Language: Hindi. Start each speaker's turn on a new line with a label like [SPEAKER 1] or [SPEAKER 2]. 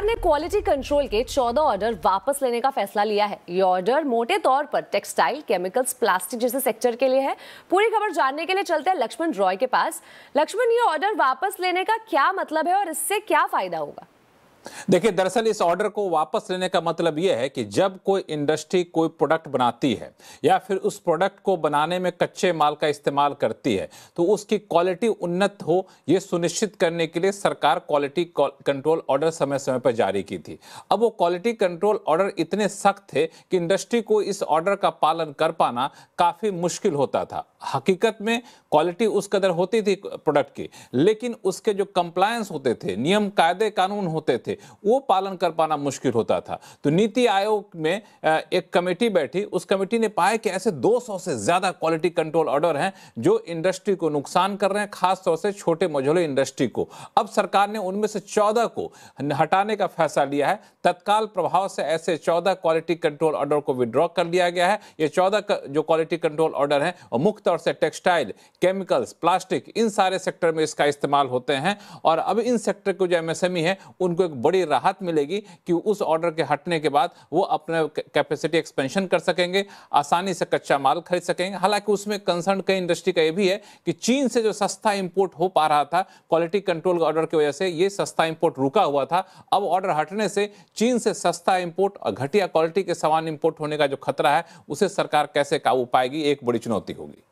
[SPEAKER 1] सरकार ने क्वालिटी कंट्रोल के 14 ऑर्डर वापस लेने का फैसला लिया है। ये ऑर्डर मोटे तौर पर टेक्सटाइल, केमिकल्स, प्लास्टिक जैसे सेक्टर के लिए है। पूरी खबर जानने के लिए चलते हैं लक्ष्मण रॉय के पास। लक्ष्मण, ये ऑर्डर वापस लेने का क्या मतलब है और इससे क्या फायदा होगा?
[SPEAKER 2] देखिए, दरअसल इस ऑर्डर को वापस लेने का मतलब यह है कि जब कोई इंडस्ट्री कोई प्रोडक्ट बनाती है या फिर उस प्रोडक्ट को बनाने में कच्चे माल का इस्तेमाल करती है तो उसकी क्वालिटी उन्नत हो, यह सुनिश्चित करने के लिए सरकार क्वालिटी कंट्रोल ऑर्डर समय समय पर जारी की थी। अब वो क्वालिटी कंट्रोल ऑर्डर इतने सख्त थे कि इंडस्ट्री को इस ऑर्डर का पालन कर पाना काफ़ी मुश्किल होता था। हकीकत में क्वालिटी उस कदर होती थी प्रोडक्ट की, लेकिन उसके जो कंप्लायंस होते थे, नियम कायदे कानून होते थे, वो पालन कर पाना मुश्किल होता था। तो नीति आयोग में एक कमेटी बैठी। उस कमेटी ने पाया कि ऐसे 200 से ज्यादा क्वालिटी कंट्रोल ऑर्डर हैं जो इंडस्ट्री को नुकसान कर रहे हैं, खासतौर से छोटे मझोले इंडस्ट्री को। अब सरकार ने उनमें से 14 को हटाने का फैसला लिया है। तत्काल प्रभाव से ऐसे 14 क्वालिटी कंट्रोल ऑर्डर को विड्रॉ कर लिया गया है। ये 14 जो क्वालिटी कंट्रोल ऑर्डर हैं और मुख्य तौर से टेक्सटाइल, केमिकल्स, प्लास्टिक, इन सारे सेक्टर में इसका इस्तेमाल होते हैं। और अब इन सेक्टर को जो एमएसएमई है उनको एक बड़ी राहत मिलेगी कि उस ऑर्डर के हटने के बाद वो अपने कैपेसिटी एक्सपेंशन कर सकेंगे, आसानी से कच्चा माल खरीद सकेंगे। हालांकि उसमें कंसर्न कई इंडस्ट्री का ये भी है कि चीन से जो सस्ता इंपोर्ट हो पा रहा था क्वालिटी कंट्रोल ऑर्डर की वजह से, ये सस्ता इंपोर्ट रुका हुआ था। अब ऑर्डर हटने से चीन से सस्ता इंपोर्ट और घटिया क्वालिटी के सामान इंपोर्ट होने का जो खतरा है उसे सरकार कैसे काबू पाएगी, एक बड़ी चुनौती होगी।